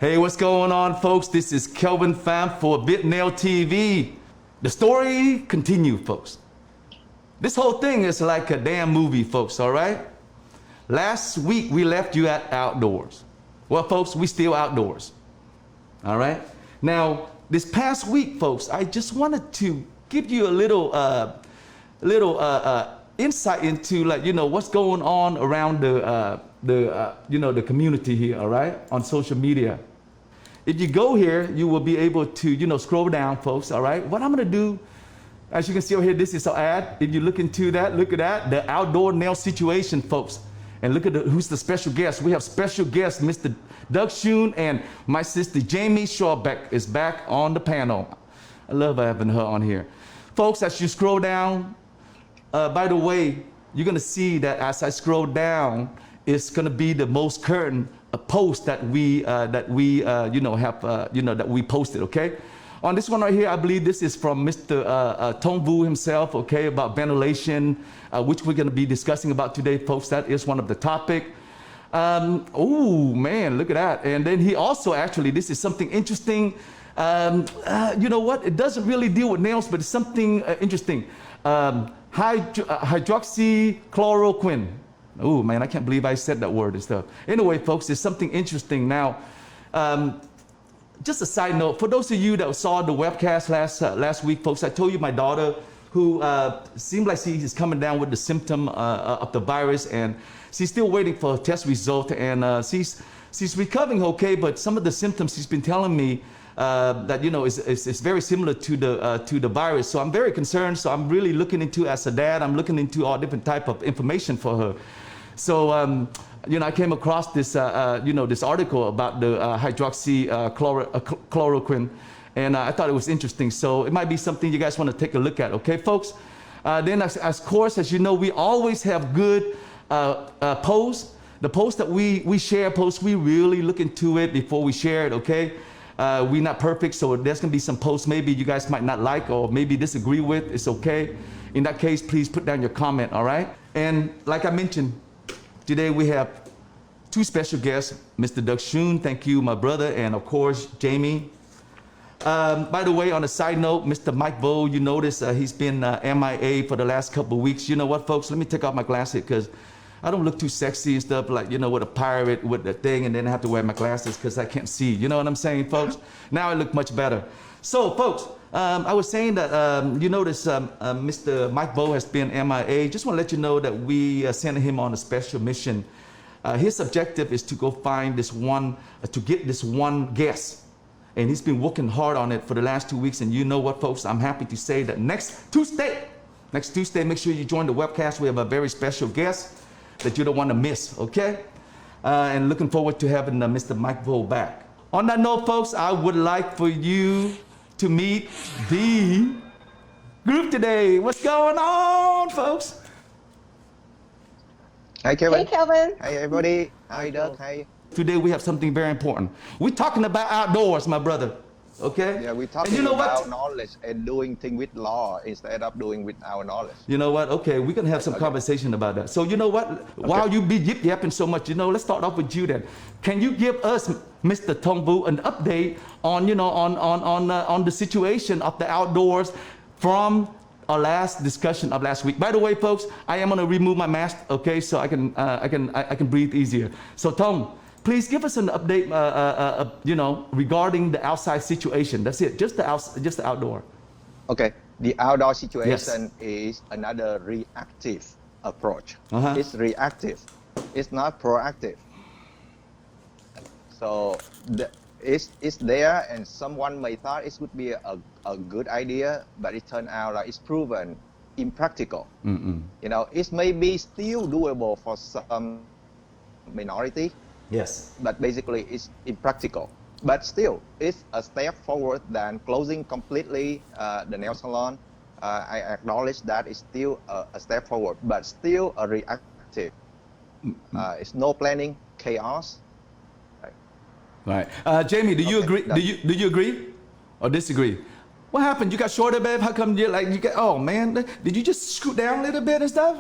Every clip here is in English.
Hey, what's going on, folks? This is Kelvin Pham for VietNAIL TV. The story continues, folks. This whole thing is like a damn movie, folks, all right? Last week, we left you at outdoors. Well, folks, we still outdoors, all right? Now, this past week, folks, I just wanted to give you a little insight into, like, you know, what's going on around the community here, all right, on social media. If you go here, you will be able to, you know, scroll down, folks, all right? What I'm gonna do, as you can see over here, this is an ad. If you look into that, look at that, the outdoor nail situation, folks. And look at who's the special guest. We have special guest, Mr. Doug Schoon, and my sister, Jaime Schrabeck, is back on the panel. I love having her on here. Folks, as you scroll down, by the way, you're gonna see that as I scroll down, it's gonna be the most current post that we posted, okay? On this one right here, I believe this is from Mr. Tong Vu himself, okay, about ventilation, which we're gonna be discussing about today, folks. That is one of the topic. Oh man, look at that. And then he also actually, this is something interesting. You know what? It doesn't really deal with nails, but it's something interesting. Hydroxychloroquine. Oh man, I can't believe I said that word and stuff. Anyway, folks, there's something interesting. Now, just a side note, for those of you that saw the webcast last week, folks, I told you my daughter, who seemed like she's coming down with the symptom of the virus, and she's still waiting for a test result, and she's recovering okay, but some of the symptoms she's been telling me that, you know, is very similar to the virus. So I'm very concerned. So I'm really looking into, as a dad, I'm looking into all different type of information for her. So, you know, I came across this, you know, this article about the hydroxychloroquine, and I thought it was interesting. So it might be something you guys want to take a look at, okay, folks? Then, of course, as you know, we always have good posts. The posts that we share, we really look into it before we share it, okay? We're not perfect, so there's gonna be some posts maybe you guys might not like or maybe disagree with. It's okay. In that case, please put down your comment, all right? And like I mentioned, today we have two special guests, Mr. Doug Schoon, thank you, my brother, and of course, Jaime. By the way, on a side note, Mr. Mike Vo, you notice he's been MIA for the last couple of weeks. You know what, folks? Let me take off my glasses because I don't look too sexy and stuff, like, you know, with a pirate with the thing, and then I have to wear my glasses because I can't see. You know what I'm saying, folks? Now I look much better. So, folks, I was saying that you notice Mr. Mike Vo has been MIA. Just want to let you know that we sent him on a special mission. His objective is to go find this one, to get this one guest. And he's been working hard on it for the last 2 weeks. And you know what, folks? I'm happy to say that next Tuesday, make sure you join the webcast. We have a very special guest that you don't want to miss, okay? And looking forward to having Mr. Mike Vo back. On that note, folks, I would like for you to meet the group today. What's going on, folks? Hi, Kelvin. Hey, Kelvin. Hi, everybody. Hi, Doug. Hi. Today we have something very important. We're talking about outdoors, my brother. Okay? Yeah, we're talking you know about what? knowledge and doing things with law instead of doing with our knowledge. You know what? Okay, we're gonna have some conversation about that. So you know what? While you be yip-yapping so much, you know, let's start off with you then. Can you give us, Mr. Tong Vu, an update on, you know, on the situation of the outdoors from our last discussion of last week? By the way, folks, I am gonna remove my mask, okay, so I can breathe easier. So Tong, please give us an update, you know, regarding the outside situation. That's it, just the outdoor. Okay, the outdoor situation is another reactive approach. It's reactive. It's not proactive. So it's there, and someone may thought it would be a good idea, but it turned out like it's proven impractical. You know, it may be still doable for some minority. Yes. But basically, it's impractical. But still, it's a step forward than closing completely the nail salon. I acknowledge that it's still a step forward, but still a reactive. It's no planning, chaos. Right. Jaime, do you agree? Do you agree or disagree? What happened? You got shorter, babe? How come you oh man, did you just scoot down a little bit and stuff?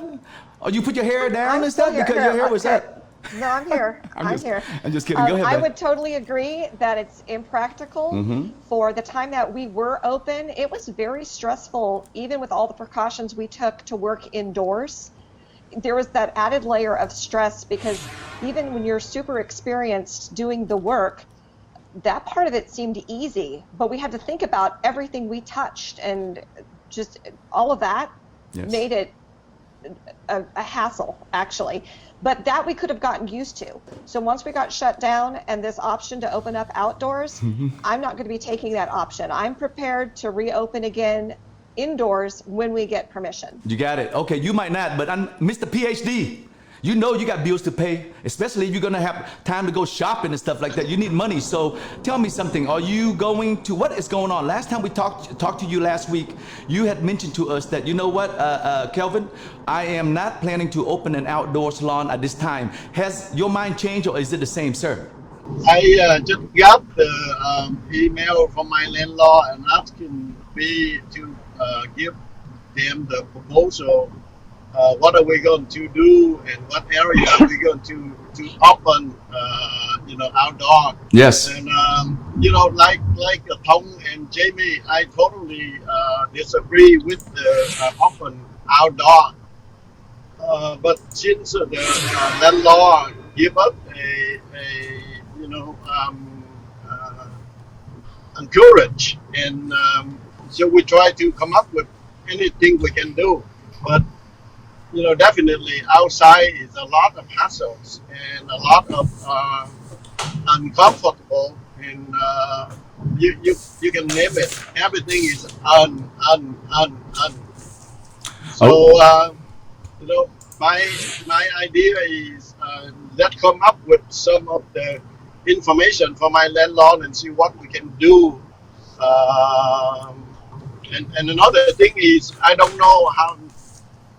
Or you put your hair down and stuff because your hair was up? No, I'm here. I'm here. I'm just kidding. Go ahead, I Beth. would totally agree that it's impractical. For the time that we were open, it was very stressful, even with all the precautions we took to work indoors. There was that added layer of stress because even when you're super experienced doing the work, that part of it seemed easy, but we had to think about everything we touched, and just all of that Yes. made it a hassle, actually. But that we could have gotten used to. So once we got shut down and this option to open up outdoors, I'm not going to be taking that option. I'm prepared to reopen again indoors when we get permission. You got it. Okay, you might not, but I'm Mr. PhD. You know you got bills to pay, especially if you're gonna have time to go shopping and stuff like that. You need money. So tell me something. Are you going to, what is going on? Last time we talked to you last week, you had mentioned to us that, you know what, Kelvin, I am not planning to open an outdoor salon at this time. Has your mind changed, or is it the same, sir? I just got the email from my landlord and asking me to give them the proposal. What are we going to do, and what area are we going to open, outdoor? Yes. And like Tom and Jamie, I totally disagree with the open outdoor. But since the landlord give us a encourage, and so we try to come up with anything we can do, but definitely outside is a lot of hassles and a lot of uncomfortable, and you can name it. Everything is un. So my idea is let's come up with some of the information for my landlord and see what we can do. And another thing is, I don't know how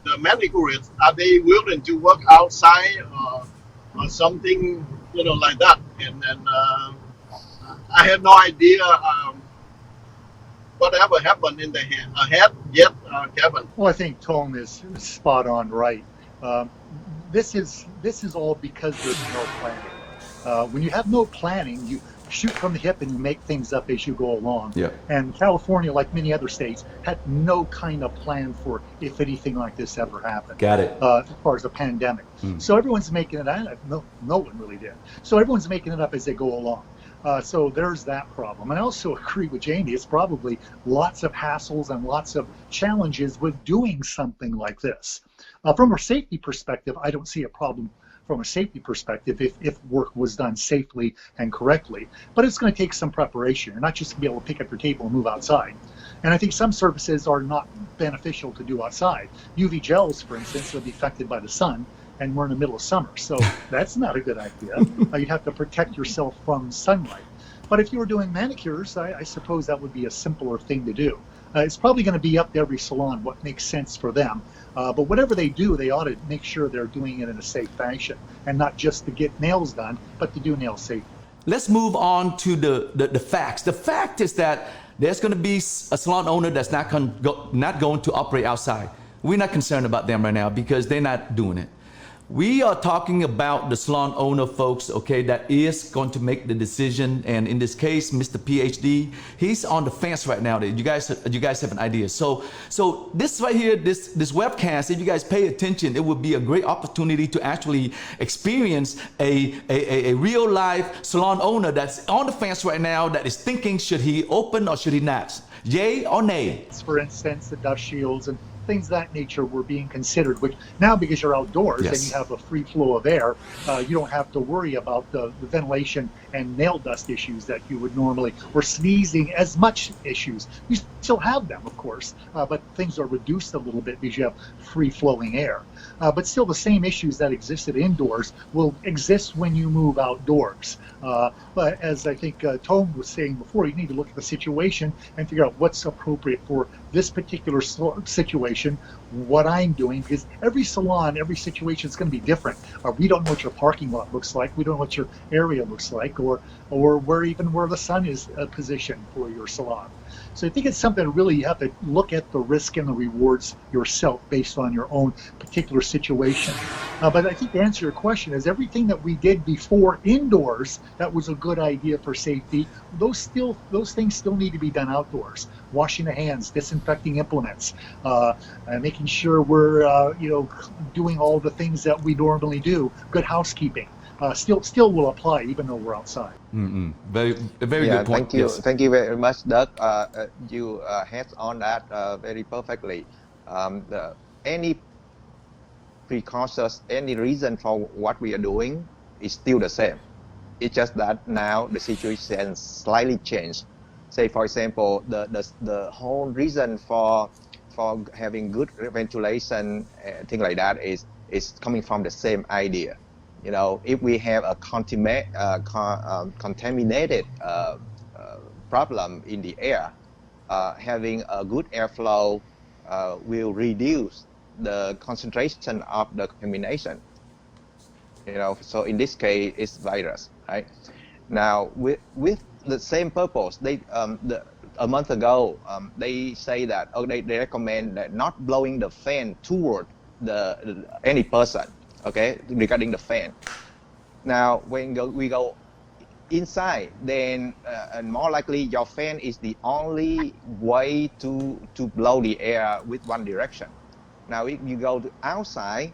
the manicurists, are they willing to work outside or something like that, and I have no idea whatever happened in the ahead yet, Kevin. Well, I think Tom is spot on right. This is all because there's no planning. When you have no planning, you shoot from the hip and you make things up as you go along. Yeah. And California, like many other states, had no kind of plan for if anything like this ever happened. Got it. As far as a pandemic. So everyone's making it up. No one really did. So everyone's making it up as they go along. So there's that problem. And I also agree with Jamie. It's probably lots of hassles and lots of challenges with doing something like this. From a safety perspective, I don't see a problem from a safety perspective if work was done safely and correctly. But it's going to take some preparation. You're not just going to be able to pick up your table and move outside. And I think some services are not beneficial to do outside. UV gels, for instance, will be affected by the sun, and we're in the middle of summer, so that's not a good idea. You'd have to protect yourself from sunlight. But if you were doing manicures, I suppose that would be a simpler thing to do. It's probably going to be up to every salon what makes sense for them. But whatever they do, they ought to make sure they're doing it in a safe fashion, and not just to get nails done, but to do nails safely. Let's move on to the facts. The fact is that there's going to be a salon owner that's not going to operate outside. We're not concerned about them right now because they're not doing it. We are talking about the salon owner, folks, okay, that is going to make the decision. And in this case, Mr. PhD, he's on the fence right now. You guys have an idea. So this right here, this webcast, if you guys pay attention, it would be a great opportunity to actually experience a real life salon owner that's on the fence right now, that is thinking, should he open or should he not? Yay or nay? For instance, the dust shields and things of that nature were being considered, which now, because you're outdoors and you have a free flow of air, you don't have to worry about the ventilation and nail dust issues that you would normally, or sneezing as much issues. You still have them, of course, but things are reduced a little bit because you have free flowing air. But still, the same issues that existed indoors will exist when you move outdoors. But as I think Tom was saying before, you need to look at the situation and figure out what's appropriate for this particular situation, what I'm doing, because every salon, every situation is going to be different. We don't know what your parking lot looks like. We don't know what your area looks like, or where the sun is positioned for your salon. So I think it's something that really you have to look at the risk and the rewards yourself based on your own particular situation. But I think to answer your question is everything that we did before indoors that was a good idea for safety, those things still need to be done outdoors. Washing the hands, disinfecting implements, making sure we're doing all the things that we normally do. Good housekeeping still will apply even though we're outside. Very good point. Thank you. Yes. Thank you very much, Doug. You had on that very perfectly. Any precautions, any reason for what we are doing is still the same. It's just that now the situation slightly changed. Say, for example, the whole reason for having good ventilation, things like that, is coming from the same idea. If we have a contaminated problem in the air, having a good airflow will reduce the concentration of the contamination. So in this case, it's virus, right? Now, with the same purpose, a month ago, they say that they recommend that not blowing the fan toward any person, okay, regarding the fan. Now, when we go inside, then and more likely your fan is the only way to blow the air with one direction. Now, if you go to outside,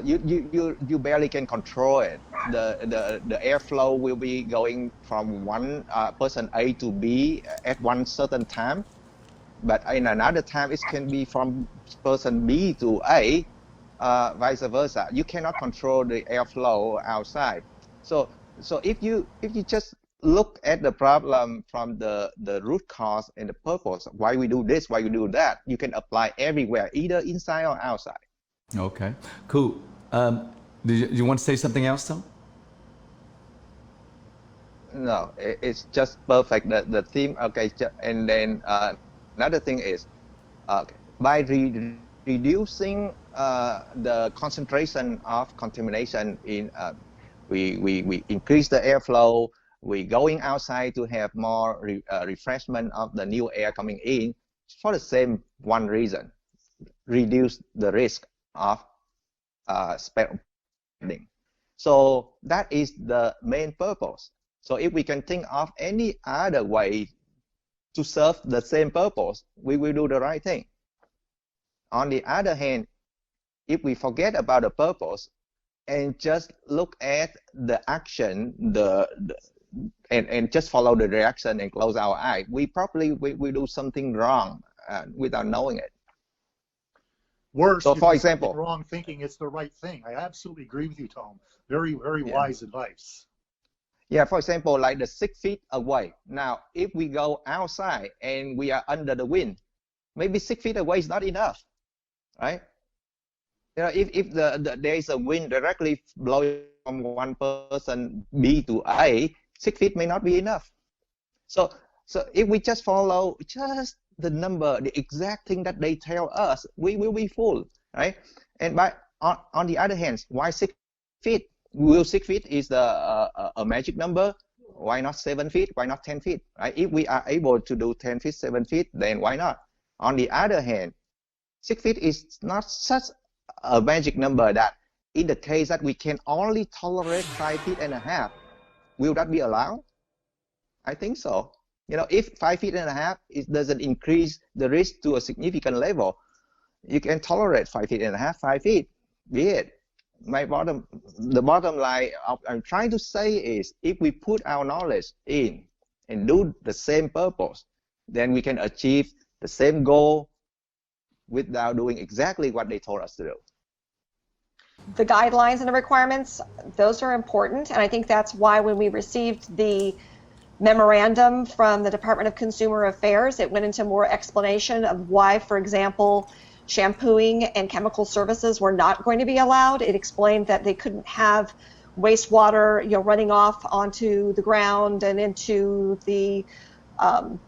you barely can control it. The airflow will be going from one person A to B at one certain time, but in another time it can be from person B to A, vice versa. You cannot control the airflow outside. So if you just look at the problem from the root cause and the purpose, why we do this, why we do that, you can apply everywhere, either inside or outside. Okay, cool. Do you want to say something else, Tom? No, it's just perfect. The theme, okay, and then another thing is, by reducing the concentration of contamination in, we increase the airflow. We going outside to have more refreshment of the new air coming in for the same one reason: reduce the risk of spreading. So that is the main purpose. So if we can think of any other way to serve the same purpose, we will do the right thing. On the other hand, if we forget about the purpose and just look at the action, and just follow the reaction and close our eye, we probably we do something wrong without knowing it. Worse, so for example, wrong thinking it's the right thing. I absolutely agree with you, Tom. Very wise advice. Yeah, for example, like the 6 feet away. Now, if we go outside and we are under the wind, maybe 6 feet away is not enough, right? If there is a wind directly blowing from one person B to A, 6 feet may not be enough. So if we just follow just the number, the exact thing that they tell us, we will be full, right? And on the other hand, why 6 feet? Will 6 feet is a magic number? Why not 7 feet? Why not 10 feet? Right? If we are able to do 10 feet, 7 feet, then why not? On the other hand, 6 feet is not such a magic number that in the case that we can only tolerate 5 feet and a half, will that be allowed? I think so. If 5 feet and a half, it doesn't increase the risk to a significant level, you can tolerate 5 feet and a half, 5 feet, be it. The bottom line I'm trying to say is, if we put our knowledge in and do the same purpose, then we can achieve the same goal without doing exactly what they told us to do. The guidelines and the requirements, those are important, and I think that's why when we received the memorandum from the Department of Consumer Affairs, it went into more explanation of why, for example, shampooing and chemical services were not going to be allowed. It explained that they couldn't have wastewater, running off onto the ground and into the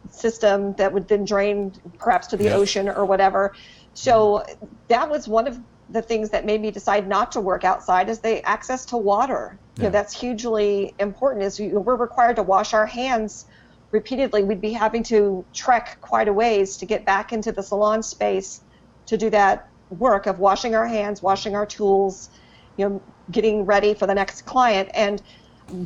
system that would then drain perhaps to the ocean or whatever. So that was one of the things that made me decide not to work outside, is the access to water. That's hugely important. Is we're required to wash our hands repeatedly we'd be having to trek quite a ways to get back into the salon space to do that work of washing our hands, washing our tools, getting ready for the next client. And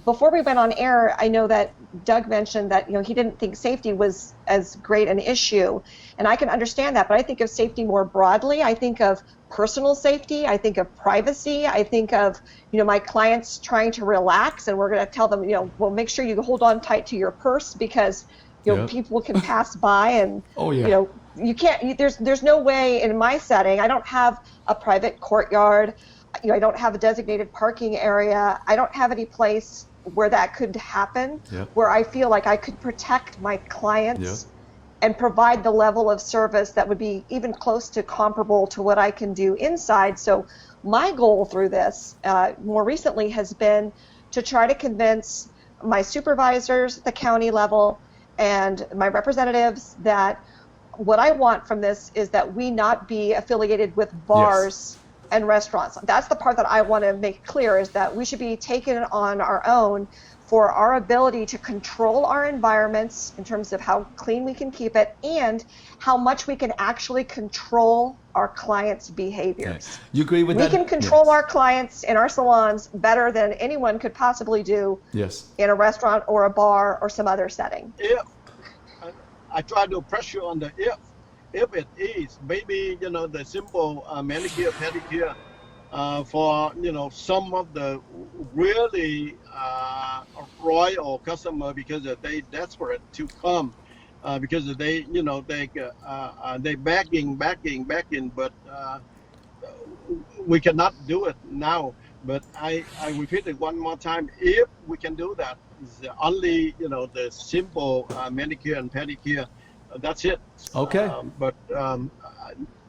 before we went on air, I know that Doug mentioned that he didn't think safety was as great an issue, and I can understand that. But I think of safety more broadly. I think of personal safety. I think of privacy. I think of my clients trying to relax, and we're going to tell them, well, make sure you hold on tight to your purse because people can pass by, and you can't. There's no way in my setting. I don't have a private courtyard. I don't have a designated parking area. I don't have any place where that could happen, where I feel like I could protect my clients and provide the level of service that would be even close to comparable to what I can do inside. So my goal through this more recently has been to try to convince my supervisors at the county level and my representatives that what I want from this is that we not be affiliated with bars and restaurants. That's the part that I want to make clear, is that we should be taken on our own for our ability to control our environments in terms of how clean we can keep it and how much we can actually control our clients' behaviors. You agree with that? We can control our clients in our salons better than anyone could possibly do in a restaurant or a bar or some other setting. If I try to pressure on the if it is, maybe, the simple manicure, pedicure for, some of the really royal customer, because they desperate to come, because they begging, but we cannot do it now. But I repeat it one more time. If we can do that, it's only, the simple manicure and pedicure. That's it. Okay. But up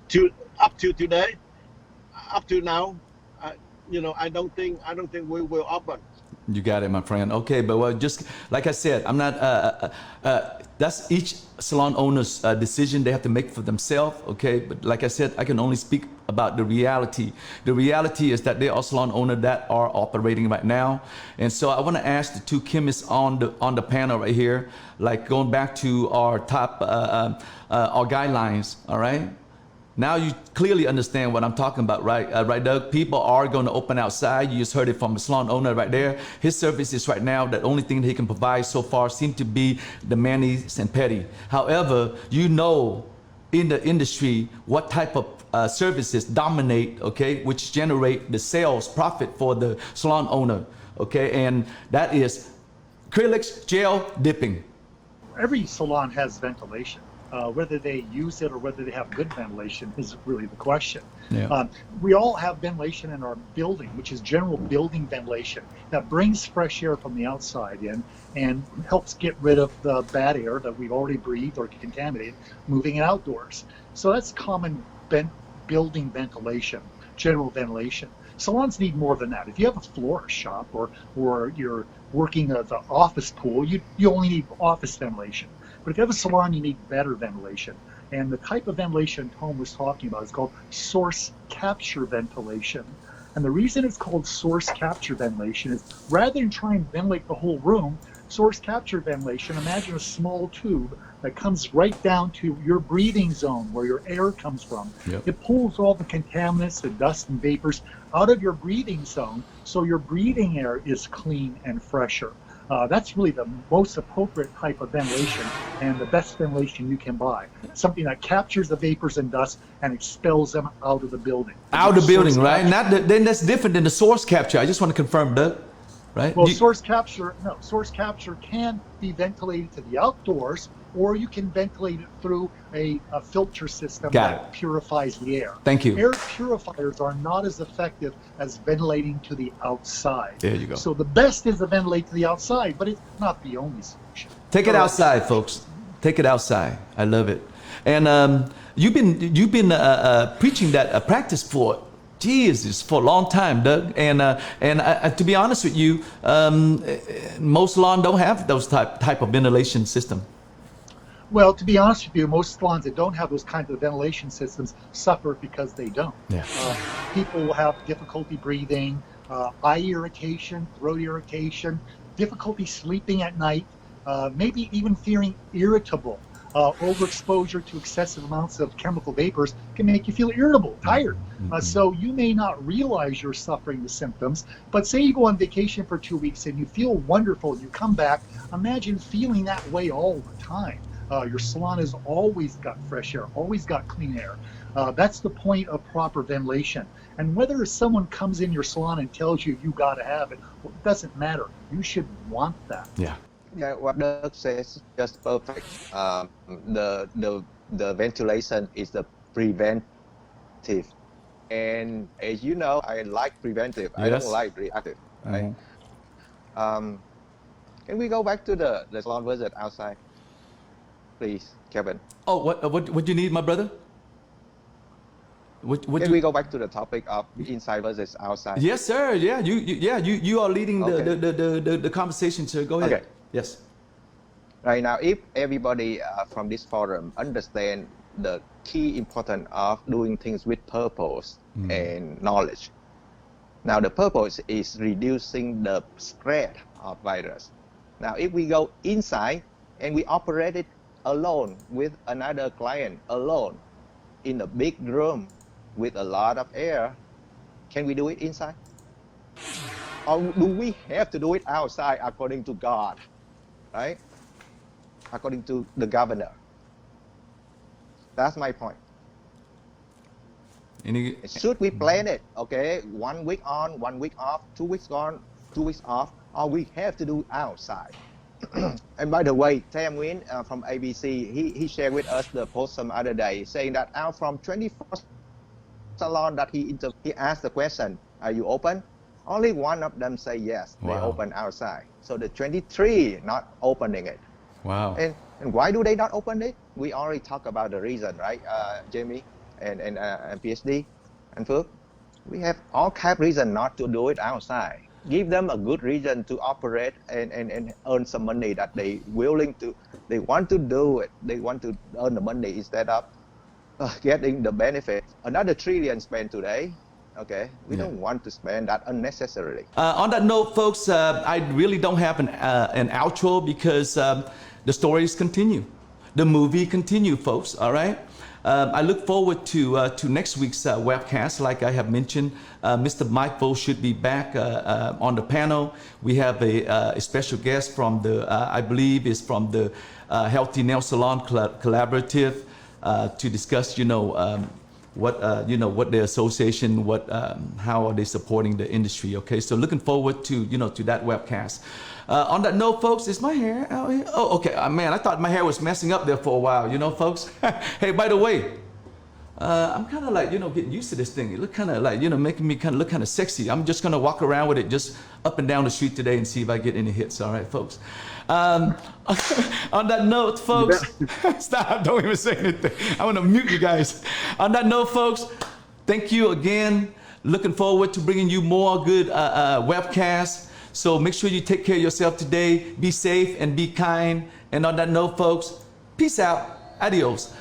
to today, up to now, I don't think we will open. You got it, my friend. Okay, but well, just like I said, I'm not. That's each salon owner's decision they have to make for themselves. Okay, but like I said, I can only speak about the reality. The reality is that there are salon owners that are operating right now, and so I want to ask the two chemists on the panel right here, like going back to our top our guidelines. All right. Now you clearly understand what I'm talking about, right? Right, Doug? People are going to open outside. You just heard it from a salon owner right there. His services right now, the only thing that he can provide so far seem to be the manis and pedi. However, in the industry what type of services dominate, okay, which generate the sales profit for the salon owner, okay, and that is acrylics, gel, dipping. Every salon has ventilation. Whether they use it or whether they have good ventilation is really the question. Yeah. We all have ventilation in our building, which is general building ventilation that brings fresh air from the outside in and helps get rid of the bad air that we've already breathed or contaminated moving it outdoors. So that's common building ventilation, general ventilation. Salons need more than that. If you have a florist shop or you're working at the office pool, you only need office ventilation. But if you have a salon, you need better ventilation. And the type of ventilation Tom was talking about is called source capture ventilation. And the reason it's called source capture ventilation is rather than try and ventilate the whole room, source capture ventilation, imagine a small tube that comes right down to your breathing zone where your air comes from. Yep. It pulls all the contaminants, the dust and vapors out of your breathing zone so your breathing air is clean and fresher. That's really the most appropriate type of ventilation and the best ventilation you can buy. Something that captures the vapors and dust and expels them out of the building. Out of the building, right? Then that's different than the source capture. I just want to confirm, Doug. Right? Well, source capture can be ventilated to the outdoors, or you can ventilate it through a filter system that purifies the air. Thank you. Air purifiers are not as effective as ventilating to the outside. There you go. So the best is to ventilate to the outside, but it's not the only solution. Take it outside, folks. Take it outside. I love it. And you've been preaching that practice for Jesus for a long time, Doug. And to be honest with you, most salons don't have those type of ventilation system. Well, to be honest with you, most salons that don't have those kinds of ventilation systems suffer because they don't. Yeah. People will have difficulty breathing, eye irritation, throat irritation, difficulty sleeping at night. maybe even feeling irritable. Overexposure to excessive amounts of chemical vapors can make you feel irritable, tired. So you may not realize you're suffering the symptoms, but say you go on vacation for 2 weeks and you feel wonderful, you come back, imagine feeling that way all the time. Your salon has always got fresh air, always got clean air. That's the point of proper ventilation. And whether someone comes in your salon and tells you got to have it, well, it doesn't matter. You should want that. Yeah. Yeah, what Doug says just perfect. The ventilation is the preventive, and as you know, I like preventive. I don't like reactive. Right? Can we go back to the salon versus outside, please, Kevin? Oh, what do you need, my brother? Can we go back to the topic of inside versus outside? Yes, sir. Yeah, you are leading the conversation, sir. Go ahead. Okay. Yes. Right now, if everybody from this forum understand the key importance of doing things with purpose and knowledge. Now, the purpose is reducing the spread of virus. Now, if we go inside and we operate it alone with another client, alone in a big room with a lot of air, can we do it inside? Or do we have to do it outside according to God, right? According to the governor. That's my point. Should we plan it, okay? 1 week on, 1 week off, 2 weeks on, 2 weeks off, or we have to do outside? And by the way, Tam Nguyen from ABC, he shared with us the post some other day saying that out from 24 salon that he asked the question, are you open? Only one of them say yes, they open outside. So the 23 not opening it. Wow. And why do they not open it? We already talked about the reason, right, Jamie and PSD and Phước? We have all kind of reason not to do it outside. Give them a good reason to operate and earn some money that they want to do it. They want to earn the money instead of getting the benefit. Another $1 trillion spent today. Okay, we don't want to spend that unnecessarily. On that note, folks, I really don't have an outro because the stories continue. The movie continue, folks, all right? I look forward to next week's webcast. Like I have mentioned, Mr. Mike Vo should be back on the panel. We have a special guest from I believe is from the Healthy Nail Salon Collaborative to discuss, what the association, how are they supporting the industry? Okay, so looking forward to that webcast. On that note, folks, is my hair out here? Oh, okay, man, I thought my hair was messing up there for a while, folks. Hey, by the way, I'm kind of like, getting used to this thing. It look kind of like, making me kind of look kind of sexy. I'm just gonna walk around with it just up and down the street today and see if I get any hits. All right, folks. On that note, folks, stop, don't even say anything. I want to mute you guys. On that note, folks, thank you again. Looking forward to bringing you more good webcasts. So make sure you take care of yourself today. Be safe and be kind. And on that note, folks, peace out. Adios.